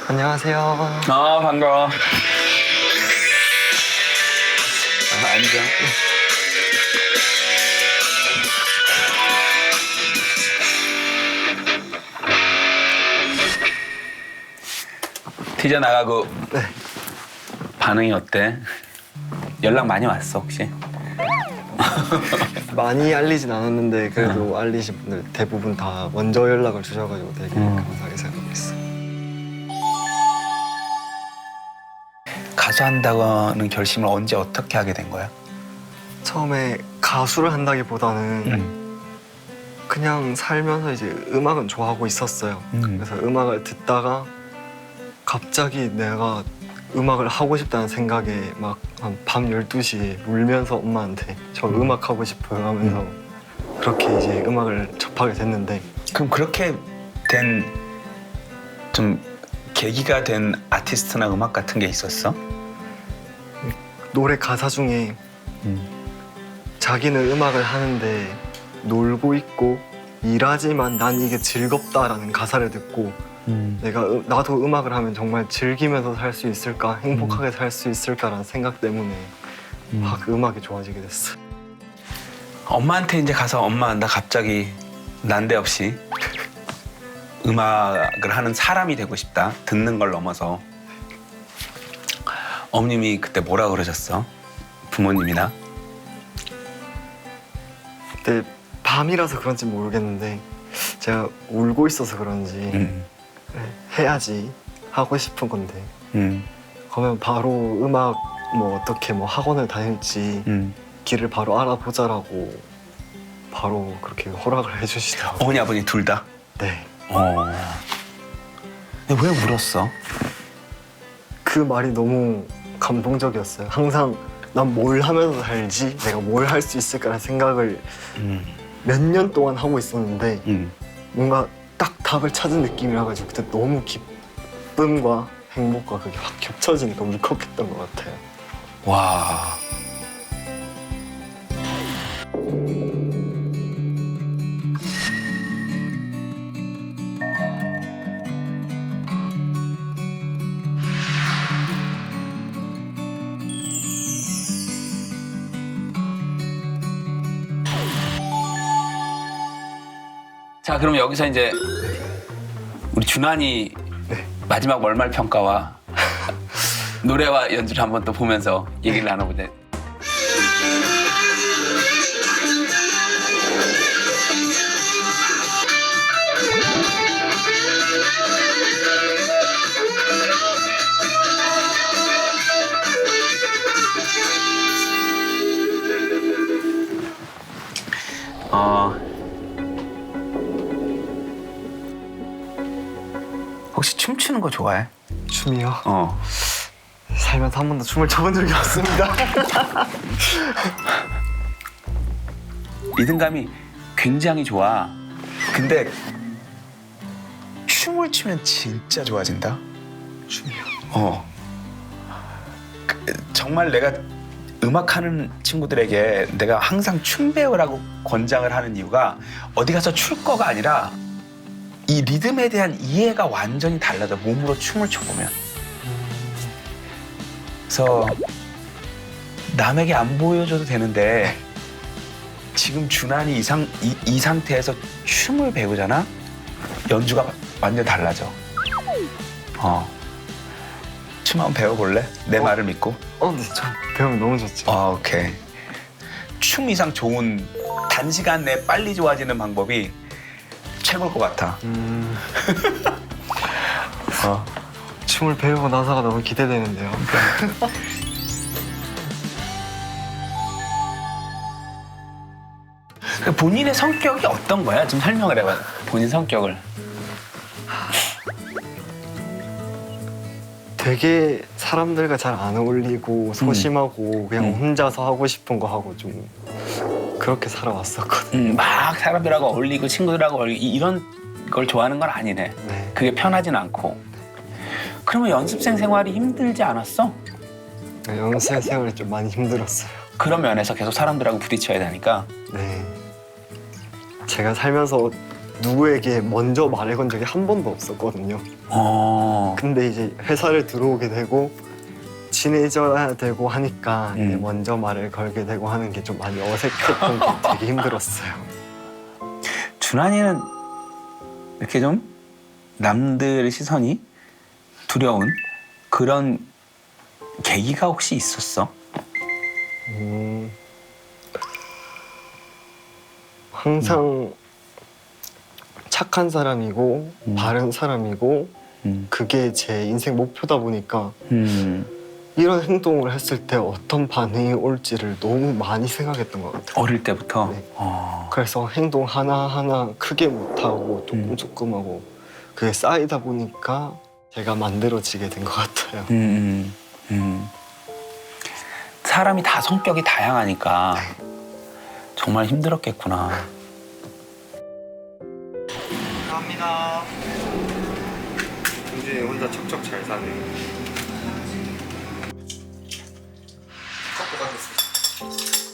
안녕하세요. 아, 반가워. 아, 앉아. 티저 나가고 네. 반응이 어때? 연락 많이 왔어, 혹시? 많이 알리진 않았는데 그래도 알리신 분들 대부분 다 먼저 연락을 주셔가지고 되게 감사하게 생각하고 있어요. 가수 한다고는 결심을 언제 어떻게 하게 된 거야? 처음에 가수를 한다기보다는 그냥 살면서 이제 음악은 좋아하고 있었어요. 그래서 음악을 듣다가 갑자기 내가 음악을 하고 싶다는 생각에 막 한 밤 12시에 울면서 엄마한테 저 음악 하고 싶어요 하면서 그렇게 이제 음악을 접하게 됐는데 그럼 그렇게 된 좀 계기가 된 아티스트나 음악 같은 게 있었어? 노래 가사 중에 자기는 음악을 하는데 놀고 있고 일하지만 난 이게 즐겁다라는 가사를 듣고 나도 음악을 하면 정말 즐기면서 살 수 있을까 행복하게 살 수 있을까라는 생각 때문에 막 음악이 좋아지게 됐어. 엄마한테 이제 가서 엄마 나 갑자기 난데없이 음악을 하는 사람이 되고 싶다. 듣는 걸 넘어서. 어머님이 그때 뭐라 그러셨어? 부모님이나? 그때 밤이라서 그런지 모르겠는데 제가 울고 있어서 그런지 그래, 해야지 하고 싶은 건데 그러면 바로 음악 뭐 어떻게 뭐 학원을 다닐지 길을 바로 알아보자라고 바로 그렇게 허락을 해주시더라고요. 어머니 아버님 둘 다? 네. 근데 왜 울었어? 그 말이 너무 감동적이었어요. 항상 난 뭘 하면서 살지? 내가 뭘 할 수 있을까라는 생각을 몇 년 동안 하고 있었는데 뭔가 딱 답을 찾은 느낌이라 가지고 그때 너무 기쁨과 행복과 그게 확 겹쳐지니까 울컥했던 것 같아요. 와. 자, 그럼 여기서 이제 우리 준환이 마지막 월말 평가와 노래와 연주를 한번 또 보면서 얘기를 나눠보자. 혹시 춤추는 거 좋아해? 춤이요? 어. 살면서 한 번도 춤을 춰본 적이 없습니다. 리듬감이 굉장히 좋아. 근데 춤을 추면 진짜 좋아진다. 춤이요? 정말 내가 음악하는 친구들에게 내가 항상 춤 배우라고 권장을 하는 이유가 어디 가서 출 거가 아니라 이 리듬에 대한 이해가 완전히 달라져. 몸으로 춤을 춰보면. 그래서 남에게 안 보여줘도 되는데 지금 준환이 이 상태에서 춤을 배우잖아? 연주가 완전 달라져. 춤 한번 배워볼래? 내 말을 믿고. 네, 저 배우면 너무 좋죠. 오케이. 춤 이상 좋은 단시간 내에 빨리 좋아지는 방법이 최고일 것 같아. 춤을 배우고 나서가 너무 기대되는데요. 본인의 성격이 어떤 거야? 좀 설명을 해봐. 본인 성격을. 되게 사람들과 잘 안 어울리고 소심하고 그냥 혼자서 하고 싶은 거 하고 좀 그렇게 살아왔었거든요. 막 사람들하고 어울리고 친구들하고 어울리고 이런 걸 좋아하는 건 아니네. 네. 그게 편하진 않고. 그러면 연습생 생활이 힘들지 않았어? 연습 생활이 좀 많이 힘들었어요. 그런 면에서 계속 사람들하고 부딪혀야 되니까. 네. 제가 살면서 누구에게 먼저 말해건 적이 한 번도 없었거든요. 어. 근데 이제 회사를 들어오게 되고 친해져야 되고 하니까 이제 먼저 말을 걸게 되고 하는 게 좀 많이 어색했던 게 되게 힘들었어요. 준환이는 이렇게 좀 남들의 시선이 두려운 그런 계기가 혹시 있었어? 항상 착한 사람이고 바른 사람이고 그게 제 인생 목표다 보니까 이런 행동을 했을 때 어떤 반응이 올지를 너무 많이 생각했던 것 같아요. 어릴 때부터? 네. 그래서 행동 하나하나 크게 못하고 조금 하고 그게 쌓이다 보니까 제가 만들어지게 된 것 같아요. 사람이 다 성격이 다양하니까 정말 힘들었겠구나. 감사합니다. 은준이 혼자 척척 잘 사네. 컵 가겠습니다.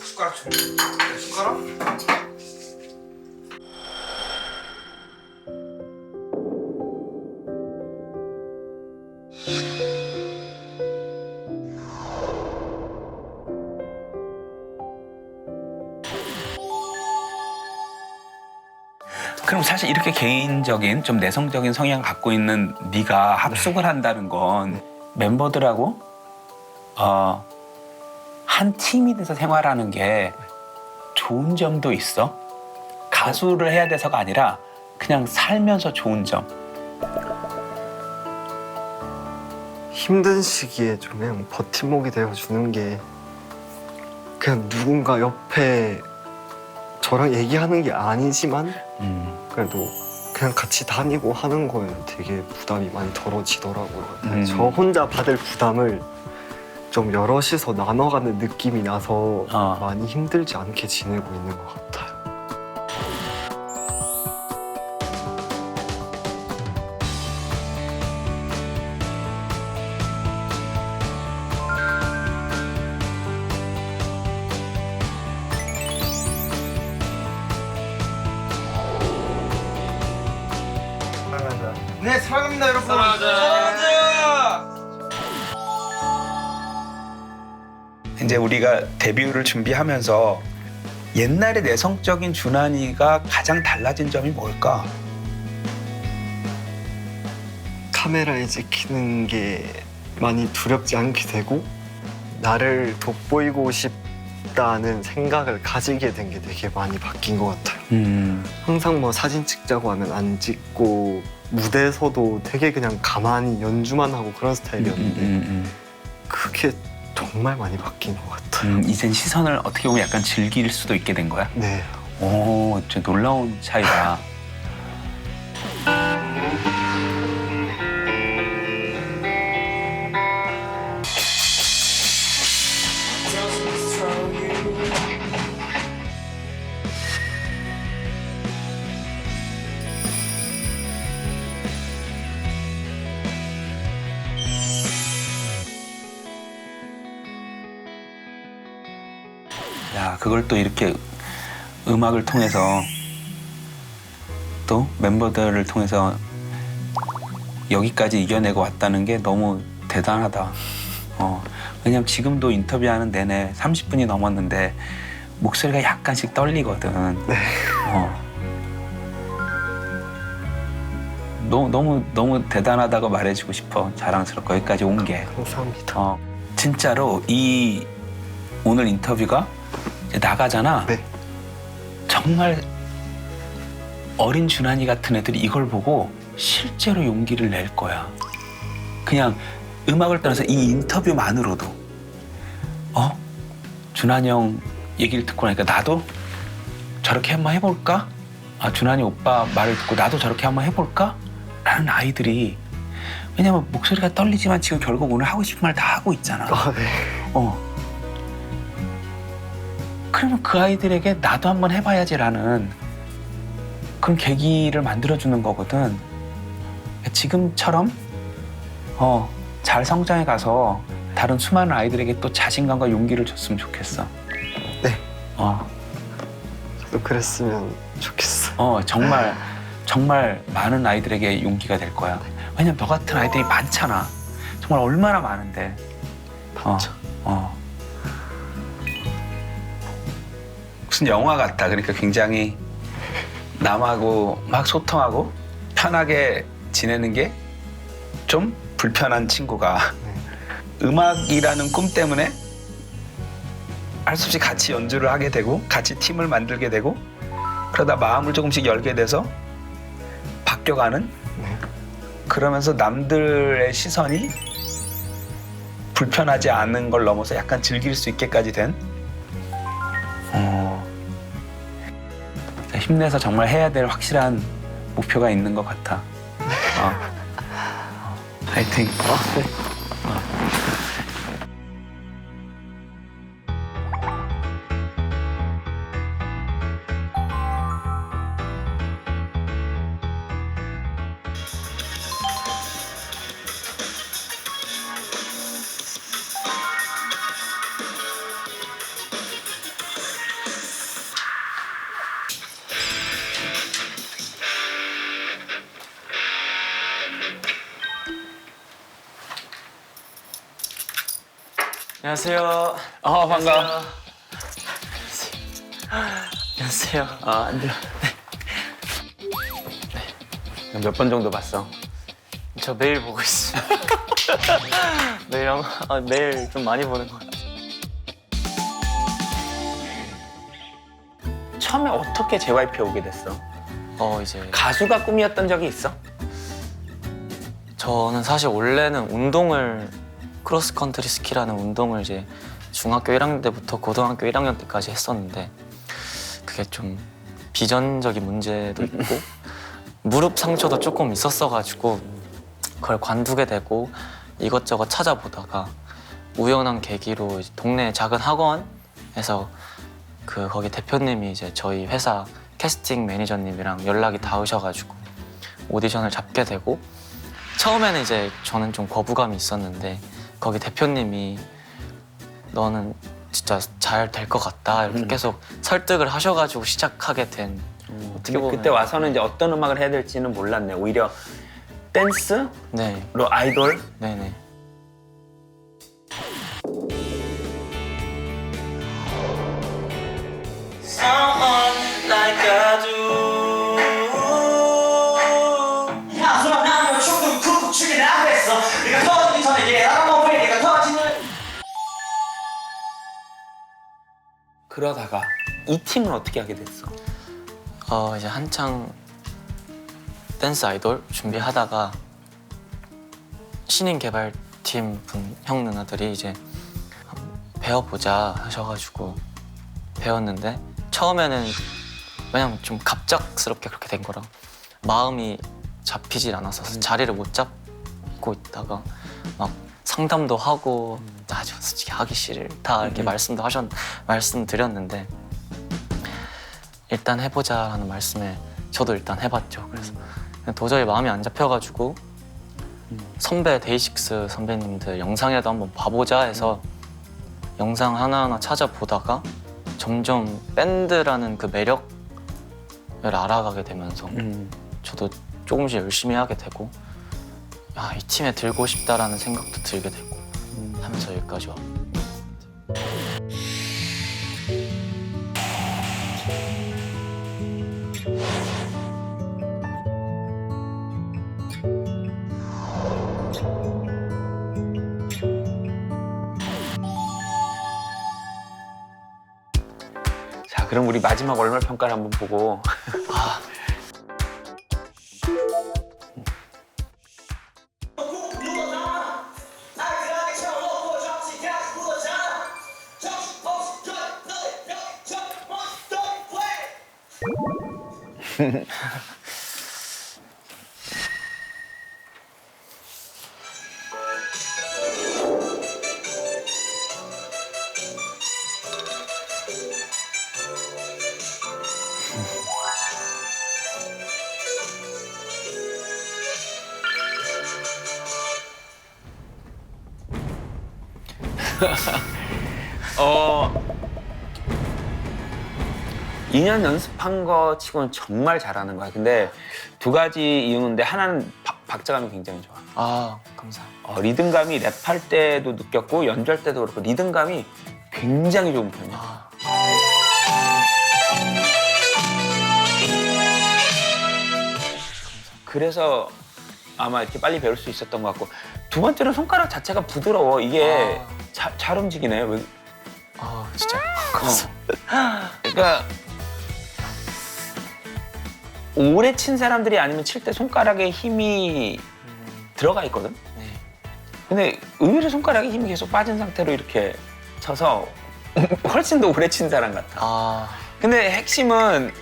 숟가락 좀. 네, 숟가락? 그럼 사실 이렇게 개인적인 좀 내성적인 성향을 갖고 있는 네가 합숙을 한다는 건 멤버들하고 한 팀이 돼서 생활하는 게 좋은 점도 있어? 가수를 해야 돼서가 아니라 그냥 살면서 좋은 점. 힘든 시기에 좀 그냥 버팀목이 되어주는 게 그냥 누군가 옆에 저랑 얘기하는 게 아니지만 그래도 그냥 같이 다니고 하는 거에 되게 부담이 많이 덜어지더라고요. 저 혼자 받을 부담을 좀 여럿이서 나눠가는 느낌이 나서 많이 힘들지 않게 지내고 있는 것 같아요. 네, 사랑합니다, 여러분. 사랑하자. 이제 우리가 데뷔를 준비하면서 옛날에 내성적인 준환이가 가장 달라진 점이 뭘까? 카메라에 찍히는 게 많이 두렵지 않게 되고 나를 돋보이고 싶다는 생각을 가지게 된 게 되게 많이 바뀐 것 같아요. 항상 뭐 사진 찍자고 하면 안 찍고 무대에서도 되게 그냥 가만히 연주만 하고 그런 스타일이었는데 그게 정말 많이 바뀐 것 같아요. 이젠 시선을 어떻게 보면 약간 즐길 수도 있게 된 거야? 네. 오, 진짜 놀라운 차이다. 야, 그걸 또 이렇게 음악을 통해서 또 멤버들을 통해서 여기까지 이겨내고 왔다는 게 너무 대단하다. 왜냐면 지금도 인터뷰하는 내내 30분이 넘었는데 목소리가 약간씩 떨리거든. 네. 너무 대단하다고 말해주고 싶어. 자랑스럽고 여기까지 온 게. 감사합니다. 진짜로 이 오늘 인터뷰가 이제 나가잖아. 네. 정말 어린 준환이 같은 애들이 이걸 보고 실제로 용기를 낼 거야. 그냥 음악을 떠나서 이 인터뷰만으로도 준환이 형 얘기를 듣고 나니까 나도 저렇게 한번 해볼까? 준환이 오빠 말을 듣고 나도 저렇게 한번 해볼까? 라는 아이들이, 왜냐면 목소리가 떨리지만 지금 결국 오늘 하고 싶은 말 다 하고 있잖아. 네. 그러면 그 아이들에게 나도 한번 해봐야지라는 그런 계기를 만들어주는 거거든. 지금처럼 잘 성장해 가서 다른 수많은 아이들에게 또 자신감과 용기를 줬으면 좋겠어. 네. 저도 그랬으면 좋겠어. 정말 정말 많은 아이들에게 용기가 될 거야. 왜냐면 너 같은 아이들이 많잖아. 정말 얼마나 많은데. 무슨 영화 같다. 그러니까 굉장히 남하고 막 소통하고 편하게 지내는 게 좀 불편한 친구가 음악이라는 꿈 때문에 할 수 없이 같이 연주를 하게 되고 같이 팀을 만들게 되고 그러다 마음을 조금씩 열게 돼서 바뀌어가는 그러면서 남들의 시선이 불편하지 않은 걸 넘어서 약간 즐길 수 있게까지 된 힘내서 정말 해야 될 확실한 목표가 있는 것 같아. 화이팅. 네. 안녕하세요. 반가워. 안녕하세요. 앉아. 몇 번 정도 봤어? 저 매일 보고 있어요. 매일 좀 많이 보는 것 같아요. 처음에 어떻게 JYP에 오게 됐어? 이제 가수가 꿈이었던 적이 있어? 저는 사실 원래는 운동을 크로스컨트리 스키라는 운동을 이제 중학교 1학년 때부터 고등학교 1학년 때까지 했었는데 그게 좀 비전적인 문제도 있고 무릎 상처도 조금 있었어가지고 그걸 관두게 되고 이것저것 찾아보다가 우연한 계기로 이제 동네 작은 학원에서 거기 대표님이 이제 저희 회사 캐스팅 매니저님이랑 연락이 닿으셔가지고 오디션을 잡게 되고 처음에는 이제 저는 좀 거부감이 있었는데 거기 대표님이 너는 진짜 잘 될 것 같다 이렇게 계속 설득을 하셔가지고 시작하게 된 어떻게 보면 그때 와서는 이제 어떤 음악을 해야 될지는 몰랐네. 오히려 댄스로 네, 아이돌? 네네. Someone like I do. 야수라면 충분 쿡축이 나겠어. 네가 터지기 전에 얘랑 몸에 네가 터지는. 그러다가 이 팀은 어떻게 하게 됐어? 이제 한창 댄스 아이돌 준비하다가 신인 개발팀 형 누나들이 이제 배워보자 하셔가지고 배웠는데 처음에는 그냥 좀 갑작스럽게 그렇게 된 거라 마음이 잡히질 않았어서 자리를 못 잡고 있다가 막 상담도 하고 아주 솔직히 하기 싫다 이렇게 말씀드렸는데 일단 해보자라는 말씀에 저도 일단 해봤죠. 그래서 도저히 마음이 안 잡혀가지고 선배 데이식스 선배님들 영상이라도 한번 봐보자 해서 영상 하나하나 찾아보다가 점점 밴드라는 그 매력을 알아가게 되면서 저도 조금씩 열심히 하게 되고 이 팀에 들고 싶다라는 생각도 들게 되고 하면서 여기까지 와. 자, 그럼 우리 마지막 월말 평가를 한번 보고. 2년 연습한 거 치고는 정말 잘하는 거야. 근데 두 가지 이유인데 하나는 박자감이 굉장히 좋아. 아, 감사합니다. 리듬감이 랩할 때도 느꼈고 연주할 때도 그렇고 리듬감이 굉장히 좋은 편이야. 아, 그래서 아마 이렇게 빨리 배울 수 있었던 것 같고 두 번째는 손가락 자체가 부드러워. 이게 잘 움직이네. 왜? 진짜. 그러니까 오래 친 사람들이 아니면 칠 때 손가락에 힘이 들어가 있거든. 네. 근데 의외로 손가락에 힘이 계속 빠진 상태로 이렇게 쳐서 훨씬 더 오래 친 사람 같아. 아, 근데 핵심은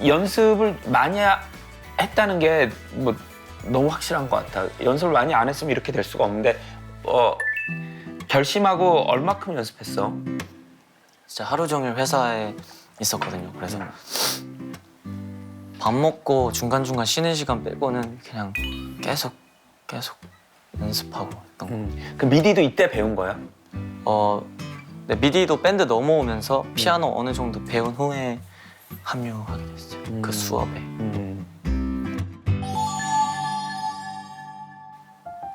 연습을 많이 했다는 게 뭐 너무 확실한 것 같아. 연습을 많이 안 했으면 이렇게 될 수가 없는데 결심하고 얼마큼 연습했어? 진짜 하루 종일 회사에 있었거든요. 그래서 밥 먹고 중간중간 쉬는 시간 빼고는 그냥 계속 연습하고 했던 거. 그 미디도 이때 배운 거야? 네, 미디도 밴드 넘어오면서 피아노 어느 정도 배운 후에 합류하게 됐어요. 그 수업에.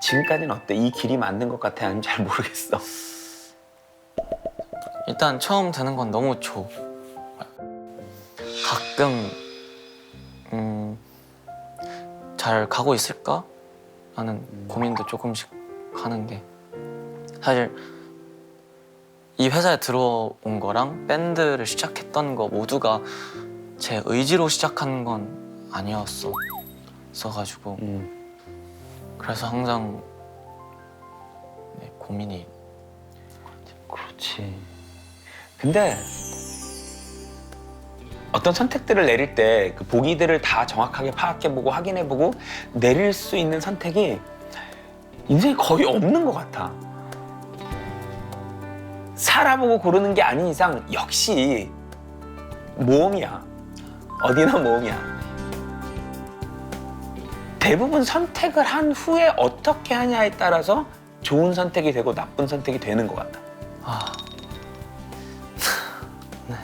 지금까지는 어때? 이 길이 맞는 것 같아? 아니면 잘 모르겠어? 일단 처음 드는 건 너무 좋아. 가끔 잘 가고 있을까? 라는 고민도 조금씩 하는 게 사실 이 회사에 들어온 거랑 밴드를 시작했던 거 모두가 제 의지로 시작한 건 아니었어가지고 그래서 항상 고민이. 그렇지. 근데 어떤 선택들을 내릴 때 그 보기들을 다 정확하게 파악해보고 확인해보고 내릴 수 있는 선택이 인생에 거의 없는 것 같아. 살아보고 고르는 게 아닌 이상 역시 모험이야. 어디나 모험이야. 대부분 선택을 한 후에 어떻게 하냐에 따라서 좋은 선택이 되고 나쁜 선택이 되는 것 같아. 네.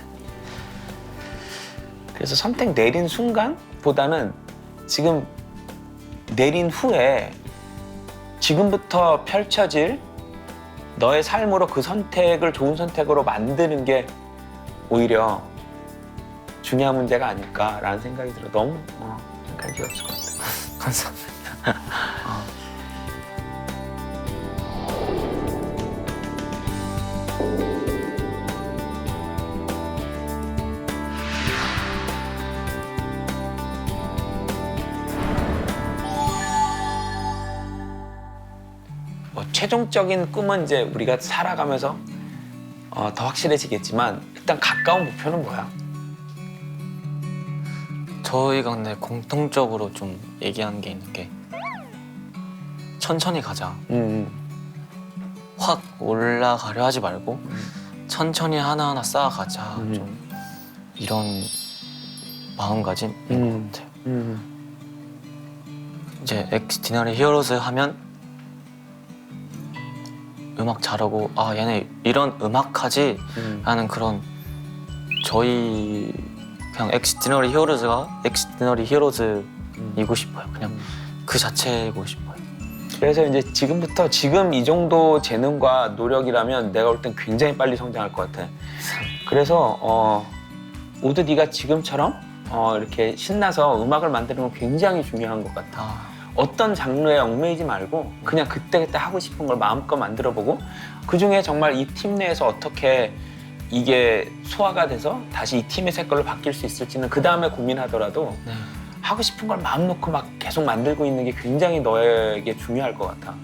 그래서 선택 내린 순간보다는 지금 내린 후에 지금부터 펼쳐질 너의 삶으로 그 선택을 좋은 선택으로 만드는 게 오히려 중요한 문제가 아닐까라는 생각이 들어. 너무 생각이 없을 것 같아. 감사합니다. 뭐 최종적인 꿈은 이제 우리가 살아가면서 더 확실해지겠지만 일단 가까운 목표는 뭐야? 저희가 근데 공통적으로 좀 얘기한 게 있는 게 천천히 가자. 확 올라가려 하지 말고 천천히 하나하나 쌓아가자. 좀 이런 마음가짐인 것 같아요. 이제 엑스티너리 히어로즈 하면 음악 잘하고 얘네 이런 음악하지 라는 그런 저희 그냥 엑스티너리 히어로즈가 엑스티너리 히어로즈이고 싶어요. 그냥 그 자체이고 싶어요. 그래서 이제 지금부터 지금 이 정도 재능과 노력이라면 내가 볼 땐 굉장히 빨리 성장할 것 같아. 그래서 모두 네가 지금처럼 이렇게 신나서 음악을 만드는 건 굉장히 중요한 것 같아. 어떤 장르에 얽매이지 말고 그냥 그때그때 하고 싶은 걸 마음껏 만들어보고 그중에 정말 이 팀 내에서 어떻게 이게 소화가 돼서 다시 이 팀의 색깔로 바뀔 수 있을지는 그 다음에 고민하더라도 네. 하고 싶은 걸 마음 놓고 막 계속 만들고 있는 게 굉장히 너에게 중요할 것 같아.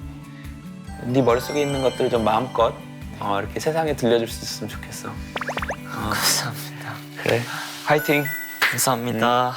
네 머릿속에 있는 것들을 좀 마음껏 이렇게 세상에 들려줄 수 있었으면 좋겠어. 감사합니다. 그래, 화이팅! 감사합니다.